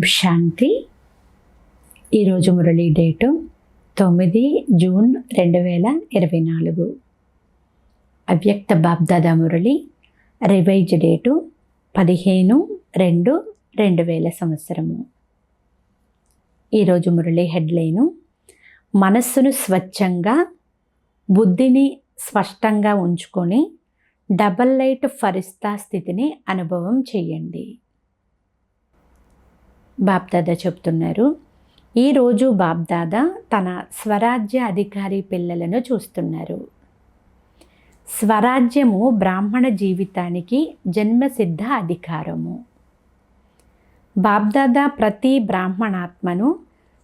శాంతి. ఈరోజు Murali date 9 June 2024. అవ్యక్త BapDada Murali revise date 15/2/2000 సంవత్సరము. ఈరోజు మురళి హెడ్లైను: మనస్సును స్వచ్ఛంగా, బుద్ధిని స్పష్టంగా ఉంచుకొని డబల్ లైట్ ఫరిస్తా స్థితిని అనుభవం చేయండి. బాబ్దాదా చెప్తున్నారు, ఈరోజు బాబ్దాదా తన స్వరాజ్య అధికారి పిల్లలను చూస్తున్నారు. స్వరాజ్యము బ్రాహ్మణ జీవితానికి జన్మసిద్ధ అధికారము. బాబ్దాదా ప్రతి బ్రాహ్మణాత్మను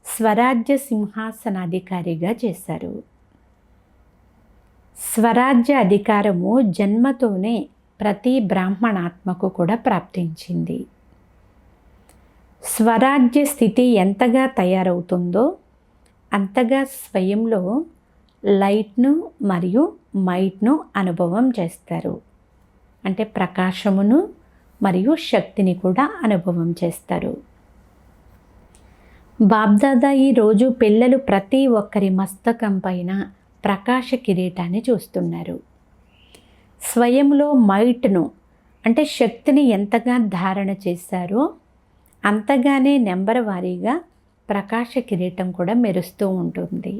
స్వరాజ్య సింహాసనాధికారిగా చేశారు. స్వరాజ్య అధికారము జన్మతోనే ప్రతి బ్రాహ్మణాత్మకు కూడా ప్రాప్తించింది. స్వరాజ్య స్థితి ఎంతగా తయారవుతుందో అంతగా స్వయంలో లైట్ను మరియు మైట్ను అనుభవం చేస్తారు. అంటే ప్రకాశమును మరియు శక్తిని కూడా అనుభవం చేస్తారు. బాబ్దాదా ఈరోజు పిల్లలు ప్రతి ఒక్కరి మస్తకం పైన ప్రకాశ కిరీటాన్ని చూస్తున్నారు. స్వయంలో మైట్ను అంటే శక్తిని ఎంతగా ధారణ చేశారో అంతగానే నెంబర్ వారీగా ప్రకాశ కిరీటం కూడా మెరుస్తూ ఉంటుంది.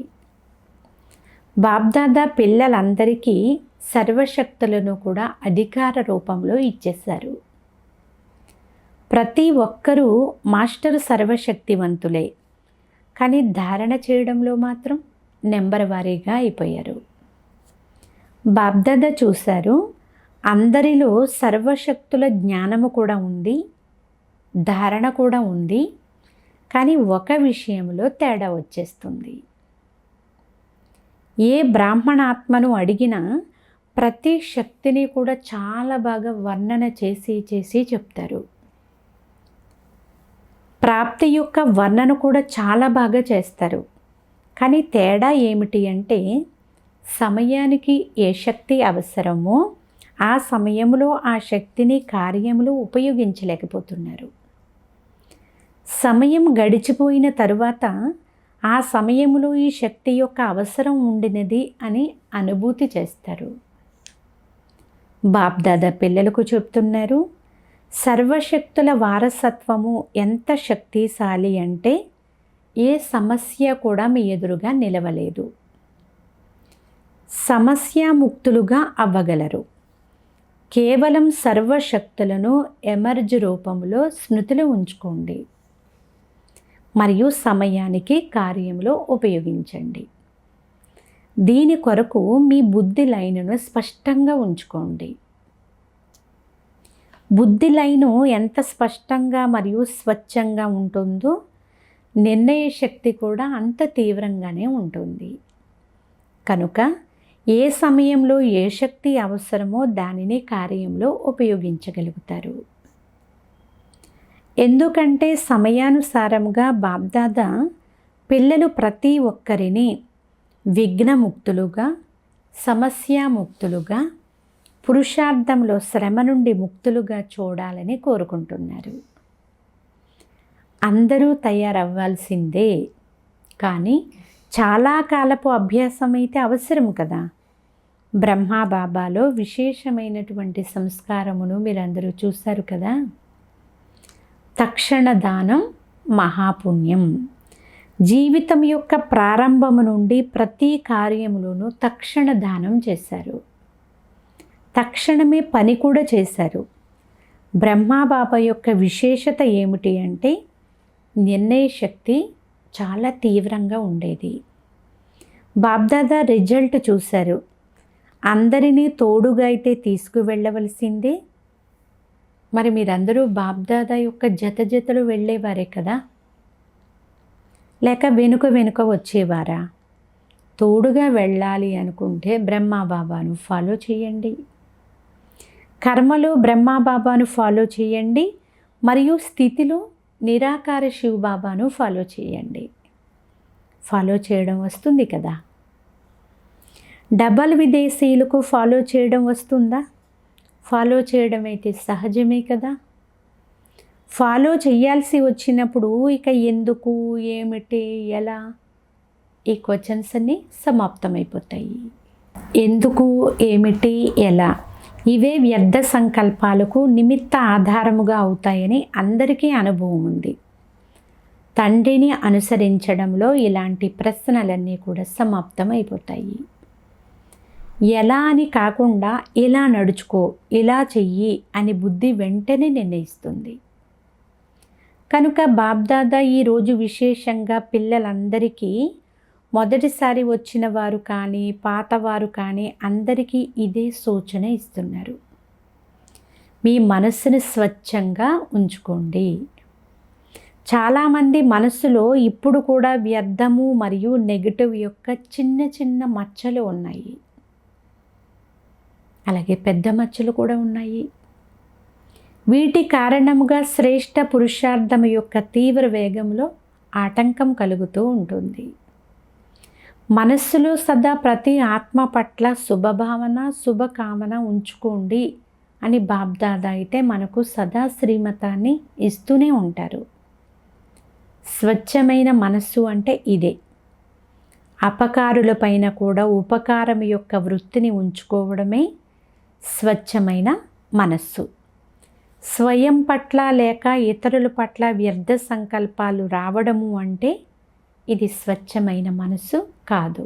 బాబ్దాదా పిల్లలందరికీ సర్వశక్తులను కూడా అధికార రూపంలో ఇచ్చేశారు. ప్రతి ఒక్కరూ మాస్టర్ సర్వశక్తివంతులే, కానీ ధారణ చేయడంలో మాత్రం నెంబర్ వారీగా అయిపోయారు. బాబ్దాదా చూశారు, అందరిలో సర్వశక్తుల జ్ఞానము కూడా ఉంది, ధారణ కూడా ఉంది, కానీ ఒక విషయంలో తేడా వచ్చేస్తుంది. ఏ బ్రాహ్మణాత్మను అడిగినా ప్రతి శక్తిని కూడా చాలా బాగా వర్ణన చేసి చెప్తారు. ప్రాప్తి యొక్క వర్ణన కూడా చాలా బాగా చేస్తారు. కానీ తేడా ఏమిటి అంటే, సమయానికి ఏ శక్తి అవసరమో ఆ సమయంలో ఆ శక్తిని కార్యములు ఉపయోగించలేకపోతున్నారు. సమయం గడిచిపోయిన తరువాత ఆ సమయంలో ఈ శక్తి యొక్క అవసరం ఉండినది అని అనుభూతి చేస్తారు. బాబ్దాదా పిల్లలకు చెప్తున్నారు, సర్వశక్తుల వారసత్వము ఎంత శక్తిశాలి అంటే ఏ సమస్య కూడా మీ ఎదురుగా నిలవలేదు. సమస్యాముక్తులుగా అవ్వగలరు. కేవలం సర్వశక్తులను ఎమర్జ్ రూపంలో స్మృతిలో ఉంచుకోండి మరియు సమయానికి కార్యంలో ఉపయోగించండి. దీని కొరకు మీ బుద్ధి లైనును స్పష్టంగా ఉంచుకోండి. బుద్ధి లైను ఎంత స్పష్టంగా మరియు స్వచ్ఛంగా ఉంటుందో నిర్ణయ శక్తి కూడా అంత తీవ్రంగానే ఉంటుంది. కనుక ఏ సమయంలో ఏ శక్తి అవసరమో దానిని కార్యంలో ఉపయోగించగలుగుతారు. ఎందుకంటే సమయానుసారంగా బాబ్దాదా పిల్లలు ప్రతి ఒక్కరిని విఘ్నముక్తులుగా, సమస్యాముక్తులుగా, పురుషార్థంలో శ్రమ నుండి ముక్తులుగా చూడాలని కోరుకుంటున్నారు. అందరూ తయారవ్వాల్సిందే, కానీ చాలా కాలపు అభ్యాసం అయితే అవసరం కదా. బ్రహ్మా బాబాలో విశేషమైనటువంటి సంస్కారమును మీరందరూ చూశారు కదా. తక్షణ దానం మహాపుణ్యం. జీవితం యొక్క ప్రారంభము నుండి ప్రతి కార్యములోనూ తక్షణ దానం చేశారు. తక్షణమే పని కూడా చేశారు. బ్రహ్మా బాబా యొక్క విశేషత ఏమిటి అంటే నిర్ణయ శక్తి చాలా తీవ్రంగా ఉండేది. బాబ్దాదా రిజల్ట్ చూశారు. అందరినీ తోడుగా అయితే తీసుకువెళ్ళవలసిందే. మరి మీరందరూ బాబ్దాదా యొక్క జతలు వెళ్ళేవారే కదా, లేక వెనుక వచ్చేవారా? తోడుగా వెళ్ళాలి అనుకుంటే బ్రహ్మా బాబాను ఫాలో చేయండి. కర్మలో బ్రహ్మా బాబాను ఫాలో చేయండి మరియు స్థితిలో నిరాకార శివ బాబాను ఫాలో చేయండి. ఫాలో చేయడం వస్తుంది కదా. డబల్ విదేశీయులకు ఫాలో చేయడం వస్తుందా? ఫాలో చేయడం అయితే సహజమే కదా. ఫాలో చేయాల్సి వచ్చినప్పుడు ఇక ఎందుకు, ఏమిటి, ఎలా, ఈ క్వశ్చన్స్ అన్నీ సమాప్తమైపోతాయి. ఎందుకు, ఏమిటి, ఎలా ఇవే వ్యర్థ సంకల్పాలకు నిమిత్త ఆధారముగా అవుతాయని అందరికీ అనుభవం ఉంది. తండ్రిని అనుసరించడంలో ఇలాంటి ప్రశ్నలన్నీ కూడా సమాప్తమైపోతాయి. ఎలా అని కాకుండా ఇలా నడుచుకో, ఇలా చెయ్యి అని బుద్ధి వెంటనే నిర్ణయిస్తుంది. కనుక బాబ్దాదా ఈరోజు విశేషంగా పిల్లలందరికీ, మొదటిసారి వచ్చిన వారు కానీ పాతవారు కానీ అందరికీ ఇదే సూచన ఇస్తున్నారు. మీ మనస్సును స్వచ్ఛంగా ఉంచుకోండి. చాలామంది మనస్సులో ఇప్పుడు కూడా వ్యర్థము మరియు నెగటివ్ యొక్క చిన్న చిన్న మచ్చలు ఉన్నాయి. అలాగే పెద్ద మచ్చలు కూడా ఉన్నాయి. వీటి కారణముగా శ్రేష్ఠ పురుషార్థం యొక్క తీవ్ర వేగంలో ఆటంకం కలుగుతూ ఉంటుంది. మనస్సులో సదా ప్రతి ఆత్మ పట్ల శుభభావన, శుభకామన ఉంచుకోండి అని బాబ్దాదా అయితే మనకు సదా శ్రీమతాన్ని ఇస్తూనే ఉంటారు. స్వచ్ఛమైన మనస్సు అంటే ఇదే. అపకారులపైన కూడా ఉపకారం యొక్క వృత్తిని ఉంచుకోవడమే స్వచ్ఛమైన మనస్సు. స్వయం పట్ల లేక ఇతరుల పట్ల వ్యర్థ సంకల్పాలు రావడము అంటే ఇది స్వచ్ఛమైన మనస్సు కాదు.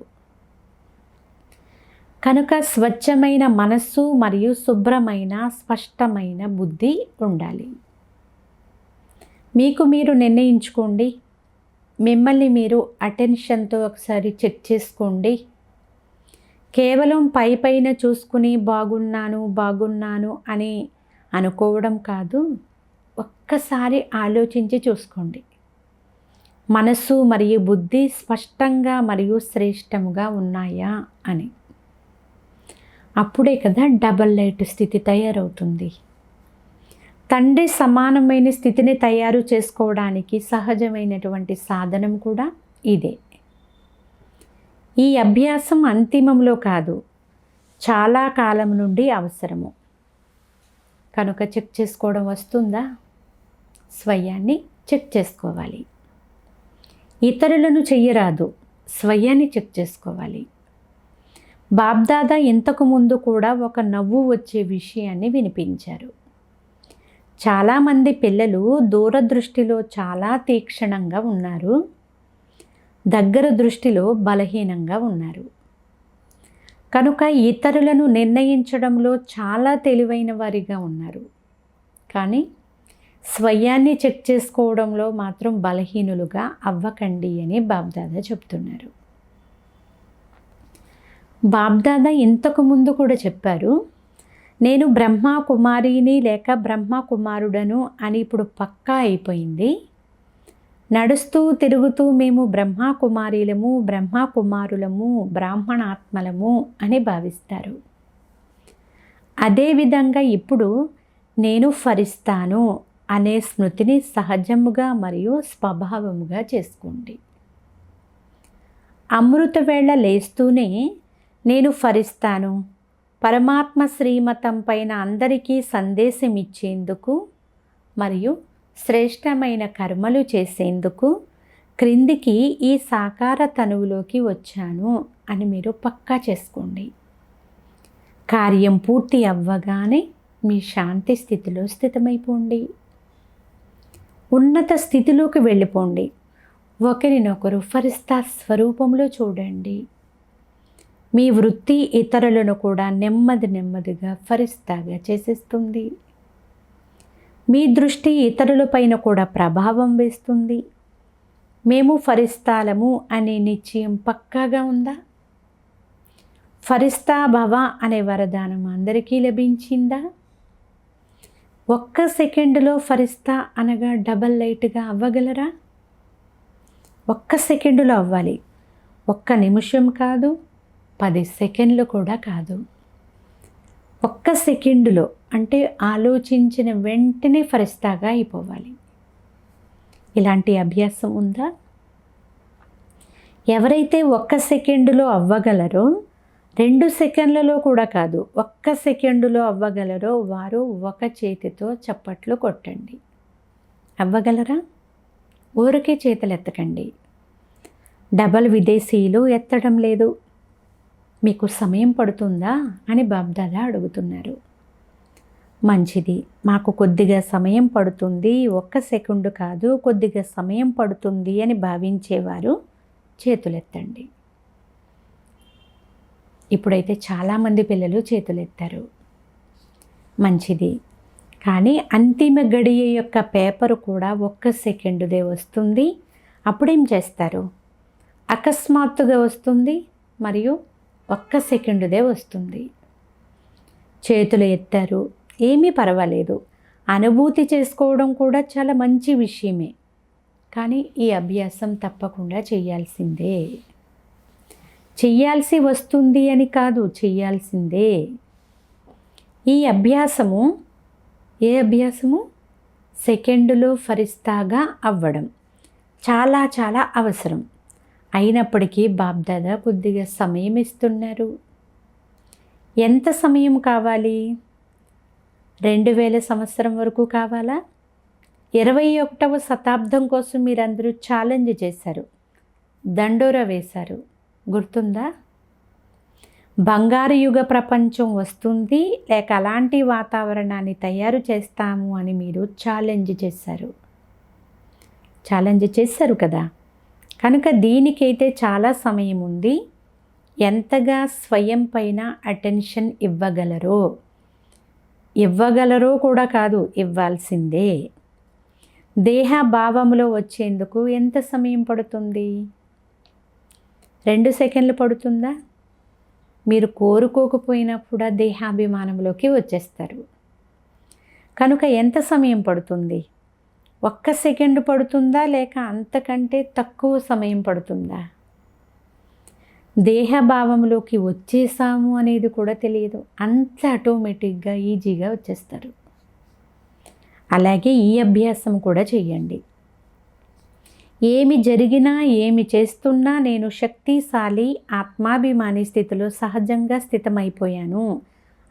కనుక స్వచ్ఛమైన మనస్సు మరియు శుభ్రమైన స్పష్టమైన బుద్ధి ఉండాలి. మీకు మీరు నిర్ణయించుకోండి. మిమ్మల్ని మీరు అటెన్షన్తో ఒకసారి చెక్ చేసుకోండి. కేవలం పైన చూసుకుని బాగున్నాను అని అనుకోవడం కాదు. ఒక్కసారి ఆలోచించి చూసుకోండి. మనస్సు మరియు బుద్ధి స్పష్టంగా మరియు శ్రేష్టముగా ఉన్నాయా అని. అప్పుడే కదా డబల్ లైట్ స్థితి తయారవుతుంది. తండ్రి సమానమైన స్థితిని తయారు చేసుకోవడానికి సహజమైనటువంటి సాధనం కూడా ఇదే. ఈ అభ్యాసం అంతిమంలో కాదు, చాలా కాలం నుండి అవసరము. కనుక చెక్ చేసుకోవడం వస్తుందా? స్వయాన్ని చెక్ చేసుకోవాలి. ఇతరులను చెయ్యరాదు, స్వయాన్ని చెక్ చేసుకోవాలి. బాబ్దాదా ఇంతకు ముందు కూడా ఒక నవ్వు వచ్చే విషయాన్ని వినిపించారు. చాలామంది పిల్లలు దూరదృష్టిలో చాలా తీక్షణంగా ఉన్నారు, దగ్గర దృష్టిలో బలహీనంగా ఉన్నారు. కనుక ఇతరులను నిర్ణయించడంలో చాలా తెలివైన వారిగా ఉన్నారు. కానీ స్వయాన్ని చెక్ చేసుకోవడంలో మాత్రం బలహీనులుగా అవ్వకండి అని బాబ్దాదా చెప్తున్నారు. బాబ్దాదా ఇంతకు ముందు కూడా చెప్పారు, నేను బ్రహ్మా కుమారిని లేక బ్రహ్మ కుమారుడను అని ఇప్పుడు పక్కా అయిపోయింది. నడుస్తూ తిరుగుతూ మేము బ్రహ్మా కుమారీలము, బ్రహ్మా కుమారులము, బ్రాహ్మణాత్మలము అని భావిస్తారు. అదేవిధంగా ఇప్పుడు నేను ఫరిస్తాను అనే స్మృతిని సహజముగా మరియు స్వభావముగా చేసుకోండి. అమృత వేళ లేస్తూనే నేను ఫరిస్తాను, పరమాత్మ శ్రీమతం పైన అందరికీ సందేశం ఇచ్చేందుకు మరియు శ్రేష్టమైన కర్మలు చేసేందుకు క్రిందికి ఈ సాకార తనువులోకి వచ్చాను అని మీరు పక్కా చేసుకోండి. కార్యం పూర్తి అవ్వగానే మీ శాంతి స్థితిలో స్థితమైపోండి. ఉన్నత స్థితిలోకి వెళ్ళిపోండి. ఒకరినొకరు ఫరిస్తా స్వరూపంలో చూడండి. మీ వృత్తి ఇతరులను కూడా నెమ్మదిగా ఫరిస్తాగా చేసేస్తుంది. మీ దృష్టి ఇతరులపైన కూడా ప్రభావం వేస్తుంది. మేము ఫరిస్తాలము అనే నిశ్చయం పక్కాగా ఉందా? ఫరిస్తా భవ అనే వరదానం అందరికీ లభించిందా? ఒక్క సెకండులో ఫరిస్తా అనగా డబల్ లైట్గా అవ్వగలరా? ఒక్క సెకండులో అవ్వాలి. ఒక్క నిమిషం కాదు, 10 సెకండ్లు కూడా కాదు. ఒక్క సెకండులో అంటే ఆలోచించిన వెంటనే ఫరిస్తాగా అయిపోవాలి. ఇలాంటి అభ్యాసం ఉందా? ఎవరైతే ఒక్క సెకండులో అవ్వగలరో, 2 సెకండ్లలో కూడా కాదు, ఒక్క సెకండులో అవ్వగలరో వారు ఒక చేతితో చప్పట్లు కొట్టండి. అవ్వగలరా? ఊరికే చేతులు ఎత్తకండి. డబల్ విదేశీయులు ఎత్తడం లేదు. మీకు సమయం పడుతుందా అని బాబ్దాదా అడుగుతున్నారు. మంచిది, మాకు కొద్దిగా సమయం పడుతుంది, 1 సెకండు కాదు కొద్దిగా సమయం పడుతుంది అని భావించేవారు చేతులెత్తండి. ఇప్పుడైతే చాలామంది పిల్లలు చేతులెత్తారు. మంచిది, కానీ అంతిమ గడియ యొక్క పేపరు కూడా 1 సెకండుదే వస్తుంది. అప్పుడేం చేస్తారు? అకస్మాత్తుగా వస్తుంది మరియు 1 సెకండుదే వస్తుంది. చేతులు ఎత్తారు, ఏమీ పర్వాలేదు. అనుభూతి చేసుకోవడం కూడా చాలా మంచి విషయమే. కానీ ఈ అభ్యాసం తప్పకుండా చెయ్యాల్సిందే. చెయ్యాల్సి వస్తుంది అని కాదు, చెయ్యాల్సిందే. ఈ అభ్యాసము ఏ అభ్యాసము? సెకండులో ఫరిస్తాగా అవ్వడం చాలా చాలా అవసరం. అయినప్పటికీ బాబ్దాదా కొద్దిగా సమయం ఇస్తున్నారు. ఎంత సమయం కావాలి? 2000 సంవత్సరం వరకు కావాలా? 21వ శతాబ్దం కోసం మీరందరూ ఛాలెంజ్ చేశారు, దండోరా వేశారు, గుర్తుందా? బంగారు యుగ ప్రపంచం వస్తుంది లేక అలాంటి వాతావరణాన్ని తయారు చేస్తాము అని మీరు ఛాలెంజ్ చేశారు కదా. కనుక దీనికైతే చాలా సమయం ఉంది. ఎంతగా స్వయం పైన అటెన్షన్ ఇవ్వగలరో కూడా కాదు, ఇవ్వాల్సిందే. దేహ భావములో వచ్చేందుకు ఎంత సమయం పడుతుంది? 2 సెకండ్లు పడుతుందా? మీరు కోరుకోకపోయినా కూడా దేహాభిమానంలోకి వచ్చేస్తారు. కనుక ఎంత సమయం పడుతుంది? 1 సెకండ్ పడుతుందా లేక అంతకంటే తక్కువ సమయం పడుతుందా? దేహభావంలోకి వచ్చేసాము అనేది కూడా తెలియదు, అంత ఆటోమేటిక్గా ఈజీగా వచ్చేస్తారు. అలాగే ఈ అభ్యాసం కూడా చేయండి. ఏమి జరిగినా ఏమి చేస్తున్నా నేను శక్తిశాలి ఆత్మాభిమాని స్థితిలో సహజంగా స్థితమైపోయాను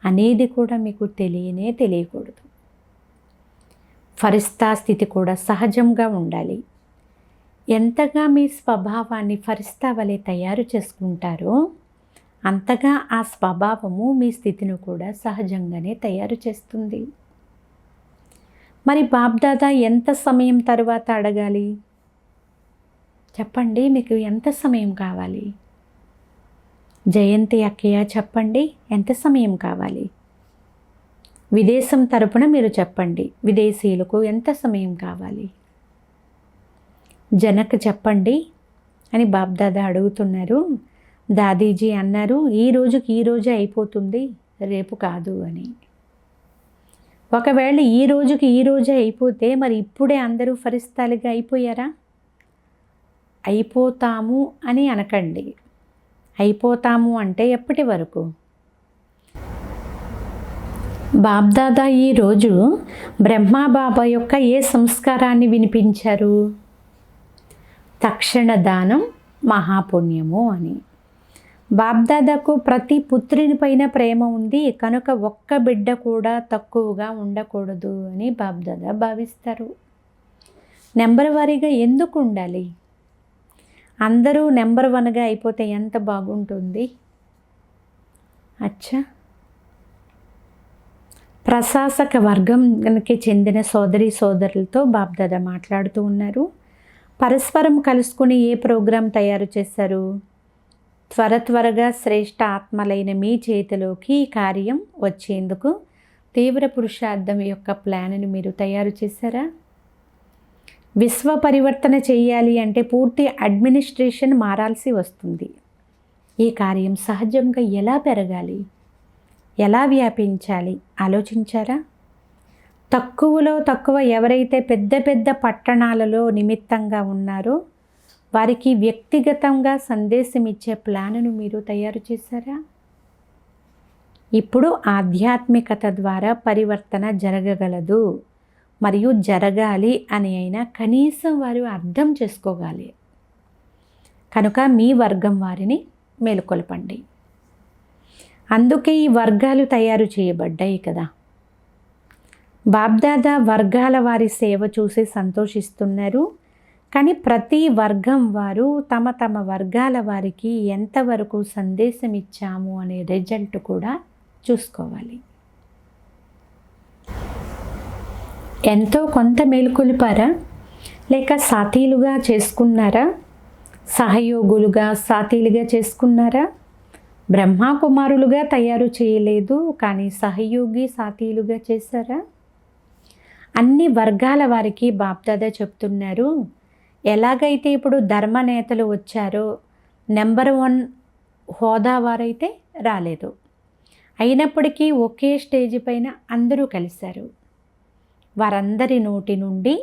అనేది కూడా మీకు తెలియకూడదు. ఫరిస్తా స్థితి కూడా సహజంగా ఉండాలి. ఎంతగా మీ స్వభావాన్ని ఫరిస్తా వలె తయారు చేసుకుంటారో అంతగా ఆ స్వభావము మీ స్థితిని కూడా సహజంగానే తయారు చేస్తుంది. మరి బాబ్దాదా ఎంత సమయం తర్వాత అడగాలి? చెప్పండి, మీకు ఎంత సమయం కావాలి? జయంతి అక్కయ్య చెప్పండి, ఎంత సమయం కావాలి? విదేశం తరపున మీరు చెప్పండి, విదేశీయులకు ఎంత సమయం కావాలి? జనక్ చెప్పండి అని బాబ్దాదా అడుగుతున్నారు. దాదీజీ అన్నారు, ఈ రోజే అయిపోతుంది, రేపు కాదు అని. ఒకవేళ ఈ రోజే అయిపోతే మరి ఇప్పుడే అందరూ ఫరిస్తాలుగా అయిపోయారా? అయిపోతాము అని అనకండి. అయిపోతాము అంటే ఎప్పటి వరకు? బాబ్దాదా ఈరోజు బ్రహ్మాబాబా యొక్క ఏ సంస్కారాన్ని వినిపించారు? తక్షణ దానం మహాపుణ్యము అని. బాబ్దాదాకు ప్రతి పుత్రుని పైన ప్రేమ ఉంది, కనుక ఒక్క బిడ్డ కూడా తక్కువగా ఉండకూడదు అని బాబ్దాదా భావిస్తారు. నెంబర్ వారీగా ఎందుకు ఉండాలి? అందరూ నెంబర్ 1గా అయిపోతే ఎంత బాగుంటుంది. అచ్చా, ప్రశాసక వర్గంకి చెందిన సోదరులతో బాబ్దాదా మాట్లాడుతూ ఉన్నారు. పరస్పరం కలుసుకుని ఏ ప్రోగ్రాం తయారు చేశారు? త్వరగా శ్రేష్ఠ ఆత్మలైన మీ చేతిలోకి ఈ కార్యం వచ్చేందుకు తీవ్ర పురుషార్థం యొక్క ప్లాన్ను మీరు తయారు చేశారా? విశ్వ పరివర్తన చేయాలి అంటే పూర్తి అడ్మినిస్ట్రేషన్ మారాల్సి వస్తుంది. ఈ కార్యం సహజంగా ఎలా పెరగాలి, ఎలా వ్యాపించాలి ఆలోచించారా? తక్కువలో తక్కువ ఎవరైతే పెద్ద పట్టణాలలో నిమిత్తంగా ఉన్నారో వారికి వ్యక్తిగతంగా సందేశం ఇచ్చే ప్లాన్ను మీరు తయారు చేశారా? ఇప్పుడు ఆధ్యాత్మికత ద్వారా పరివర్తన జరగగలదు మరియు జరగాలి అని అయినా కనీసం వారు అర్థం చేసుకోగాలి. కనుక మీ వర్గం వారిని మేలుకొల్పండి. అందుకే ఈ వర్గాలు తయారు చేయబడ్డాయి కదా. బాబ్దాదా వర్గాల వారి సేవ చూసి సంతోషిస్తున్నారు. కానీ ప్రతి వర్గం వారు తమ తమ వర్గాల వారికి ఎంతవరకు సందేశం ఇచ్చాము అనే రిజల్ట్ కూడా చూసుకోవాలి. ఎంతో కొంత మేలుకొలిపారా, లేక సాథీలుగా చేసుకున్నారా, సహయోగులుగా సాథీలుగా చేసుకున్నారా? బ్రహ్మా కుమారులుగా తయారు చేయలేదు, కానీ సహయోగి సాథీలుగా చేశారా? అన్ని వర్గాల వారికి బాప్దాదా చెప్తున్నారు, ఎలాగైతే ఇప్పుడు ధర్మనేతలు వచ్చారో నెంబర్ 1 హోదా వారైతే రాలేదు, అయినప్పటికీ ఒకే స్టేజ్ పైన అందరూ కలిశారు. వారందరి నోటి నుండి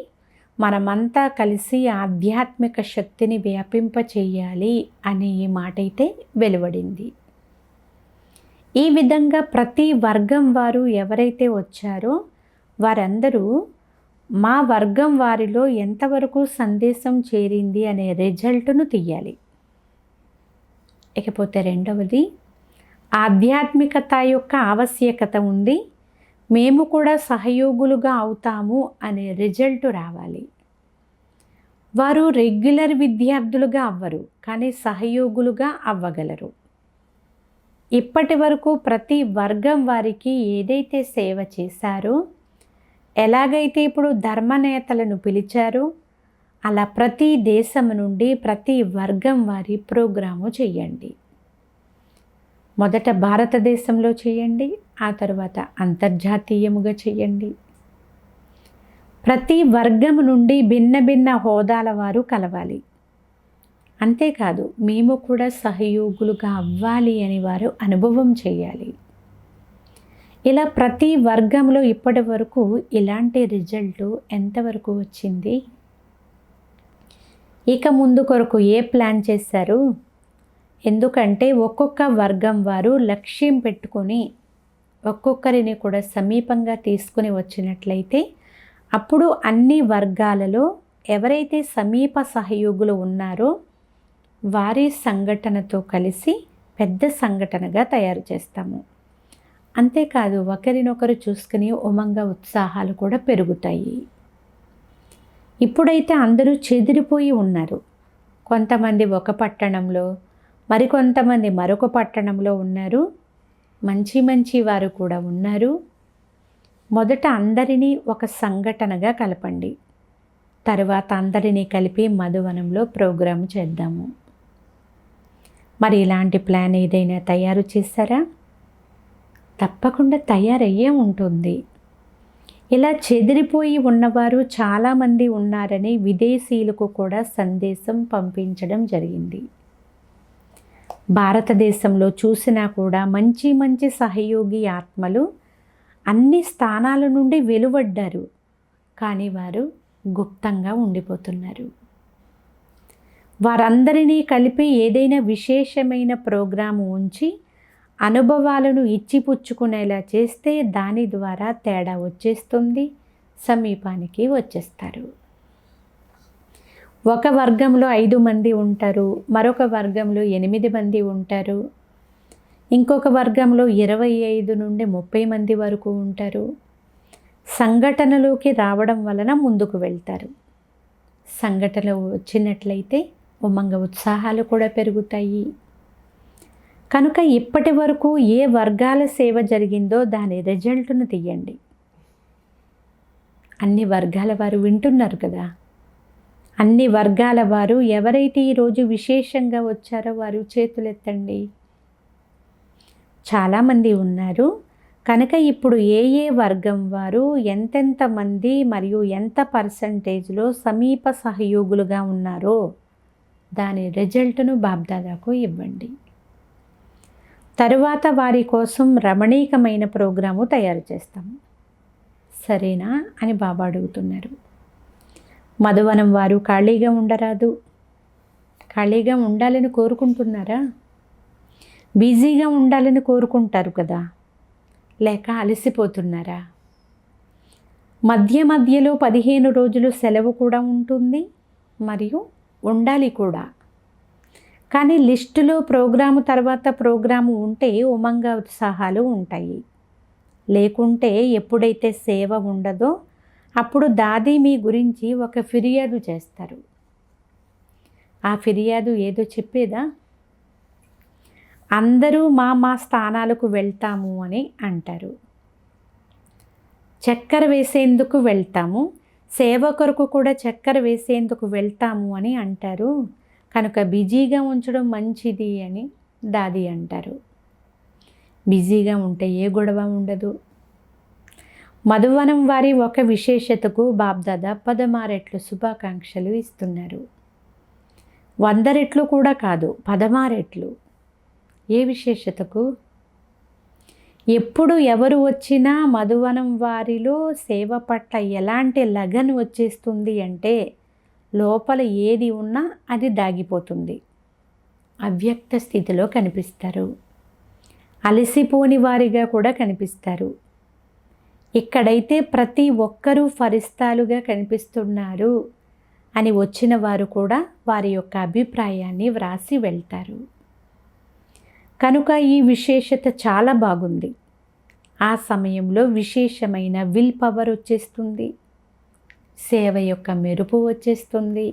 మనమంతా కలిసి ఆధ్యాత్మిక శక్తిని వ్యాపింప చేయాలి అనే ఈ మాట అయితే వెలువడింది. ఈ విధంగా ప్రతి వర్గం వారు ఎవరైతే వచ్చారో వారందరూ మా వర్గం వారిలో ఎంతవరకు సందేశం చేరింది అనే రిజల్ట్ను తీయాలి. ఇకపోతే రెండవది, ఆధ్యాత్మికత యొక్క ఆవశ్యకత ఉంది, మేము కూడా సహయోగులుగా అవుతాము అనే రిజల్ట్ రావాలి. వారు రెగ్యులర్ విద్యార్థులుగా అవ్వరు, కానీ సహయోగులుగా అవ్వగలరు. ఇప్పటి వరకు ప్రతి వర్గం వారికి ఏదైతే సేవ చేశారో, ఎలాగైతే ఇప్పుడు ధర్మనేతలను పిలిచారో, అలా ప్రతి దేశం నుండి ప్రతి వర్గం వారి ప్రోగ్రాము చేయండి. మొదట భారతదేశంలో చేయండి, ఆ తర్వాత అంతర్జాతీయముగా చేయండి. ప్రతి వర్గం నుండి భిన్న భిన్న హోదాల వారు కలవాలి. అంతేకాదు మేము కూడా సహయోగులుగా అవ్వాలి అని వారు అనుభవం చేయాలి. ఇలా ప్రతి వర్గంలో ఇప్పటి వరకు ఇలాంటి రిజల్ట్ ఎంతవరకు వచ్చింది? ఇక ముందు కొరకు ఏ ప్లాన్ చేశారు? ఎందుకంటే ఒక్కొక్క వర్గం వారు లక్ష్యం పెట్టుకొని ఒక్కొక్కరిని కూడా సమీపంగా తీసుకుని వచ్చినట్లయితే అప్పుడు అన్ని వర్గాలలో ఎవరైతే సమీప సహయోగులు ఉన్నారో వారి సంఘటనతో కలిసి పెద్ద సంఘటనగా తయారు చేస్తాము. అంతేకాదు ఒకరినొకరు చూసుకుని ఉమంగ ఉత్సాహాలు కూడా పెరుగుతాయి. ఇప్పుడైతే అందరూ చెదిరిపోయి ఉన్నారు. కొంతమంది ఒక పట్టణంలో, మరికొంతమంది మరొక పట్టణంలో ఉన్నారు. మంచి మంచి వారు కూడా ఉన్నారు. మొదట అందరినీ ఒక సంఘటనగా కలపండి, తర్వాత అందరినీ కలిపి మధువనంలో ప్రోగ్రాము చేద్దాము. మరి ఇలాంటి ప్లాన్ ఏదైనా తయారు చేశారా? తప్పకుండా తయారయ్యే ఉంటుంది. ఇలా చెదిరిపోయి ఉన్నవారు చాలామంది ఉన్నారని విదేశీయులకు కూడా సందేశం పంపించడం జరిగింది. భారతదేశంలో చూసినా కూడా మంచి మంచి సహయోగి ఆత్మలు అన్ని స్థానాల నుండి వెలువడ్డారు, కానీ వారు గుప్తంగా ఉండిపోతున్నారు. వారందరినీ కలిపి ఏదైనా విశేషమైన ప్రోగ్రాము ఉంచి అనుభవాలను ఇచ్చిపుచ్చుకునేలా చేస్తే దాని ద్వారా తేడా వచ్చేస్తుంది, సమీపానికి వచ్చేస్తారు. ఒక వర్గంలో 5 మంది ఉంటారు, మరొక వర్గంలో 8 మంది ఉంటారు, ఇంకొక వర్గంలో 25 నుండి 30 మంది వరకు ఉంటారు. సంఘటనలోకి రావడం వలన ముందుకు వెళ్తారు. సంఘటన వచ్చినట్లయితే ఉమంగ ఉత్సాహాలు కూడా పెరుగుతాయి. కనుక ఇప్పటి వరకు ఏ వర్గాల సేవ జరిగిందో దాని రిజల్ట్ను తీయండి. అన్ని వర్గాల వారు వింటున్నారు కదా. అన్ని వర్గాల వారు ఎవరైతే ఈరోజు విశేషంగా వచ్చారో వారు చేతులెత్తండి. చాలామంది ఉన్నారు. కనుక ఇప్పుడు ఏ ఏ వర్గం వారు ఎంతెంత మంది మరియు ఎంత పర్సంటేజ్లో సమీప సహయోగులుగా ఉన్నారో దాని రిజల్ట్ను బాబ్దాదాకు ఇవ్వండి. తరువాత వారి కోసం రమణీకమైన ప్రోగ్రాము తయారు చేస్తాము. సరేనా అని బాబా అడుగుతున్నారు. మధువనం వారు ఖాళీగా ఉండరాదు. ఖాళీగా ఉండాలని కోరుకుంటున్నారా? బిజీగా ఉండాలని కోరుకుంటారు కదా, లేక అలసిపోతున్నారా? మధ్య మధ్యలో 15 రోజులు సెలవు కూడా ఉంటుంది మరియు ఉండాలి కూడా. కానీ లిస్టులో ప్రోగ్రాము తర్వాత ప్రోగ్రాము ఉంటే ఉమంగ ఉత్సాహాలు ఉంటాయి. లేకుంటే ఎప్పుడైతే సేవ ఉండదో అప్పుడు దాది మీ గురించి ఒక ఫిర్యాదు చేస్తారు. ఆ ఫిర్యాదు ఏదో చెప్పేదా? అందరూ మా స్థానాలకు వెళ్తాము అని అంటారు. చక్కెర వేసేందుకు వెళ్తాము, సేవ కొరకు కూడా చక్కెర వేసేందుకు వెళ్తాము అని అంటారు. కనుక బిజీగా ఉంచడం మంచిది అని దాది అంటారు. బిజీగా ఉంటే ఏ గొడవ ఉండదు. మధువనం వారి ఒక విశేషతకు బాబ్దాదా 16 రెట్లు శుభాకాంక్షలు ఇస్తున్నారు. 100 రెట్లు కూడా కాదు, 16 రెట్లు. ఏ విశేషతకు? ఎప్పుడు ఎవరు వచ్చినా మధువనం వారిలో సేవ పట్ల ఎలాంటి లగన్ వచ్చేస్తుంది అంటే లోపల ఏది ఉన్నా అది దాగిపోతుంది. అవ్యక్త స్థితిలో కనిపిస్తారు. అలసిపోని వారిగా కూడా కనిపిస్తారు. ఇక్కడైతే ప్రతి ఒక్కరూ ఫరిస్తాలుగా కనిపిస్తున్నారు అని వచ్చిన వారు కూడా వారి యొక్క అభిప్రాయాన్ని వ్రాసి వెళ్తారు. కనుక ఈ విశేషత చాలా బాగుంది. ఆ సమయంలో విశేషమైన విల్ పవర్ వచ్చేస్తుంది, సేవ యొక్క మెరుపు వచ్చేస్తుంది.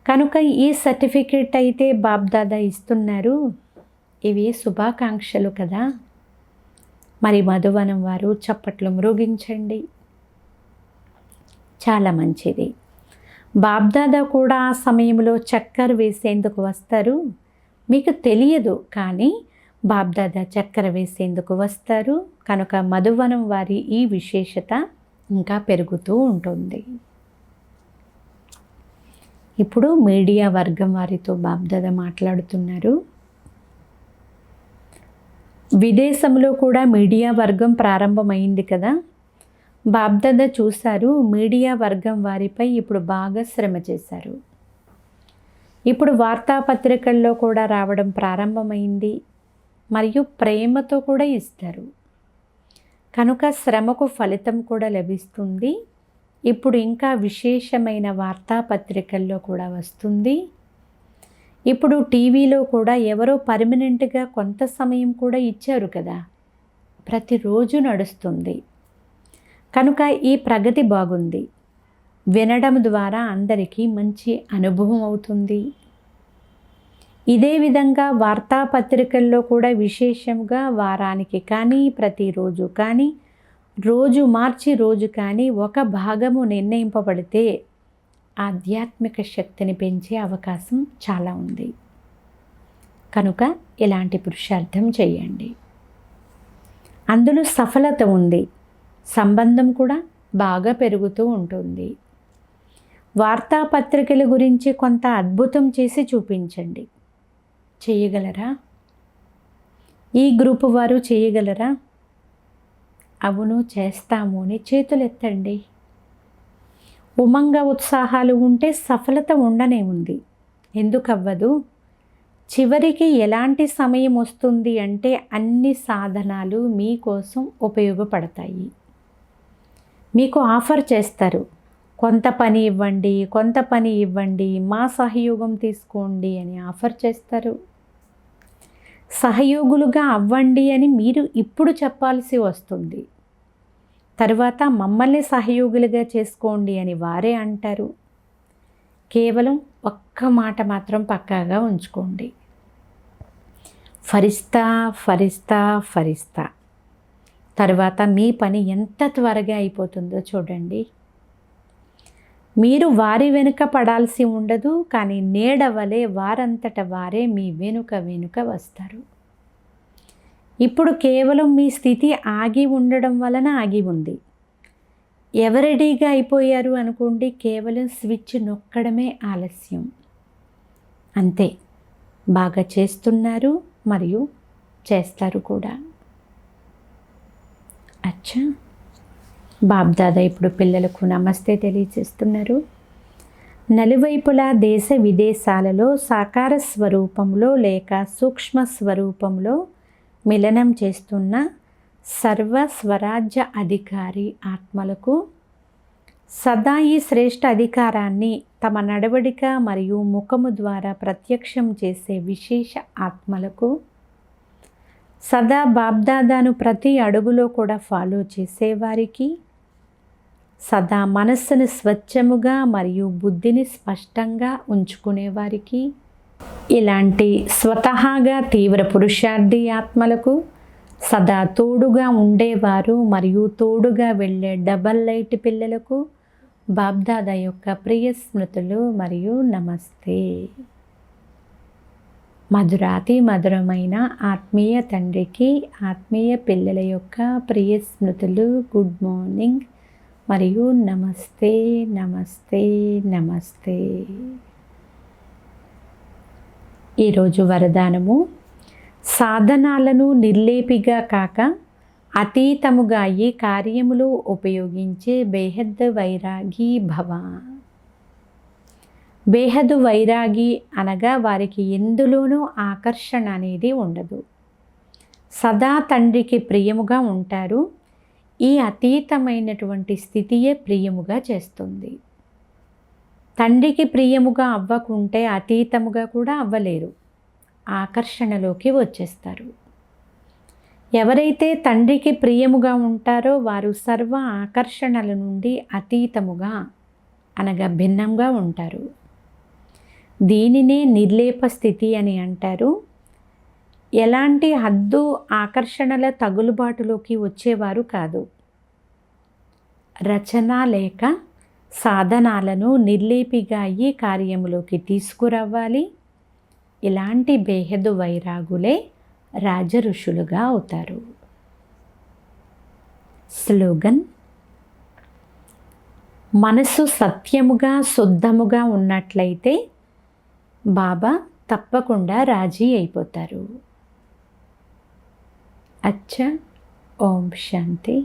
కనుక ఈ సర్టిఫికేట్ అయితే బాబ్దాదా ఇస్తున్నారు. ఇవి శుభాకాంక్షలు కదా. మరి మధువనం వారు చప్పట్లు మ్రోగించండి. చాలా మంచిది. బాబ్దాదా కూడా ఆ సమయంలో చక్కెర వేసేందుకు వస్తారు. మీకు తెలియదు, కానీ బాబ్దాదా చక్కెర వేసేందుకు వస్తారు. కనుక మధువనం వారి ఈ విశేషత ఇంకా పెరుగుతూ ఉంటుంది. ఇప్పుడు మీడియా వర్గం వారితో బాబ్దాదా మాట్లాడుతున్నారు. విదేశంలో కూడా మీడియా వర్గం ప్రారంభమైంది కదా. బాబ్దాదా చూశారు, మీడియా వర్గం వారిపై ఇప్పుడు బాగా శ్రమ చేశారు. ఇప్పుడు వార్తాపత్రికల్లో కూడా రావడం ప్రారంభమైంది, మరియు ప్రేమతో కూడా ఇస్తారు. కనుక శ్రమకు ఫలితం కూడా లభిస్తుంది. ఇప్పుడు ఇంకా విశేషమైన వార్తాపత్రికల్లో కూడా వస్తుంది. ఇప్పుడు టీవీలో కూడా ఎవరో పర్మనెంట్గా కొంత సమయం కూడా ఇచ్చారు కదా, ప్రతిరోజు నడుస్తుంది. కనుక ఈ ప్రగతి బాగుంది. వినడం ద్వారా అందరికీ మంచి అనుభవం అవుతుంది. ఇదే విధంగా వార్తాపత్రికల్లో కూడా విశేషంగా వారానికి కానీ, ప్రతిరోజు కానీ, రోజు మార్చి రోజు కానీ ఒక భాగము నిర్ణయింపబడితే ఆధ్యాత్మిక శక్తిని పెంచే అవకాశం చాలా ఉంది. కనుక ఇలాంటి పురుషార్థం చేయండి. అందులో సఫలత ఉంది. సంబంధం కూడా బాగా పెరుగుతూ ఉంటుంది. వార్తాపత్రికల గురించి కొంత అద్భుతం చేసి చూపించండి. చేయగలరా? ఈ గ్రూపు వారు చేయగలరా? అవును చేస్తాము అని చేతులెత్తండి. ఉమంగ ఉత్సాహాలు ఉంటే సఫలత ఉండనే ఉంది. ఎందుకు అవ్వదు? చివరికి ఎలాంటి సమయం వస్తుంది అంటే అన్ని సాధనాలు మీకోసం ఉపయోగపడతాయి. మీకు ఆఫర్ చేస్తారు, కొంత పని ఇవ్వండి, కొంత పని ఇవ్వండి, మా సహయోగం తీసుకోండి అని ఆఫర్ చేస్తారు. సహయోగులుగా అవ్వండి అని మీరు ఇప్పుడు చెప్పాల్సి వస్తుంది. తరువాత మమ్మల్ని సహయోగులుగా చేసుకోండి అని వారే అంటారు. కేవలం ఒక్క మాట మాత్రం పక్కాగా ఉంచుకోండి. ఫరిస్తా ఫరిస్తా ఫరిస్తా. తర్వాత మీ పని ఎంత త్వరగా అయిపోతుందో చూడండి. మీరు వారి వెనుక పడాల్సి ఉండదు, కానీ నీడవలే వారంతట వారే మీ వెనుక వెనుక వస్తారు. ఇప్పుడు కేవలం మీ స్థితి ఆగి ఉండడం వలన ఆగి ఉంది. ఎవరెడీగా అయిపోయారు అనుకోండి, కేవలం స్విచ్ నొక్కడమే ఆలస్యం. అంతే. బాగా చేస్తున్నారు మరియు చేస్తారు కూడా. అచ్చా, బాబ్దాదా ఇప్పుడు పిల్లలకు నమస్తే తెలియజేస్తున్నారు. నలువైపులా దేశ విదేశాలలో సాకార స్వరూపంలో లేక సూక్ష్మ స్వరూపంలో మిలనం చేస్తున్న సర్వ స్వరాజ్య అధికారి ఆత్మలకు సదా ఈ శ్రేష్ఠ అధికారాన్ని తమ నడవడిక మరియు ముఖము ద్వారా ప్రత్యక్షం చేసే విశేష ఆత్మలకు సదా బాబ్దాదాను ప్రతి అడుగులో కూడా ఫాలో చేసేవారికి, సదా మనస్సును స్వచ్ఛముగా మరియు బుద్ధిని స్పష్టంగా ఉంచుకునేవారికి, ఇలాంటి స్వతహాగా తీవ్ర పురుషార్థి ఆత్మలకు సదా తోడుగా ఉండేవారు మరియు తోడుగా వెళ్ళే డబల్ లైట్ పిల్లలకు బాబ్దాదా యొక్క ప్రియ స్మృతులు మరియు నమస్తే. మధురాతి మధురమైన ఆత్మీయ తండ్రికి ఆత్మీయ పిల్లల యొక్క ప్రియ స్మృతులు. గుడ్ మార్నింగ్ మరియు నమస్తే నమస్తే నమస్తే. ఈరోజు వరదానము: సాధనాలను నిర్లేపిగా కాక అతీతముగా ఈ కార్యములు ఉపయోగించే బేహద్ వైరాగి భవ. బేహదు వైరాగి అనగా వారికి ఎందులోనూ ఆకర్షణ అనేది ఉండదు. సదా తండ్రికి ప్రియముగా ఉంటారు. ఈ అతీతమైనటువంటి స్థితియే ప్రియముగా చేస్తుంది. తండ్రికి ప్రియముగా అవ్వకుంటే అతీతముగా కూడా అవ్వలేరు, ఆకర్షణలోకి వచ్చేస్తారు. ఎవరైతే తండ్రికి ప్రియముగా ఉంటారో వారు సర్వ ఆకర్షణల నుండి అతీతముగా అనగా భిన్నంగా ఉంటారు. దీనినే నిర్లేప స్థితి అని అంటారు. ఎలాంటి హద్దు ఆకర్షణల తగులుబాటులోకి వచ్చేవారు కాదు. రచన లేక సాధనాలను నిర్లేపిగా ఈ కార్యములోకి తీసుకురావాలి. ఇలాంటి బేహదు వైరాగులే రాజ ఋషులుగా అవుతారు. స్లోగన్: మనసు సత్యముగా శుద్ధముగా ఉన్నట్లయితే బాబా తప్పకుండా రాజీ అయిపోతారు. అచ్చా. ఓం శాంతి.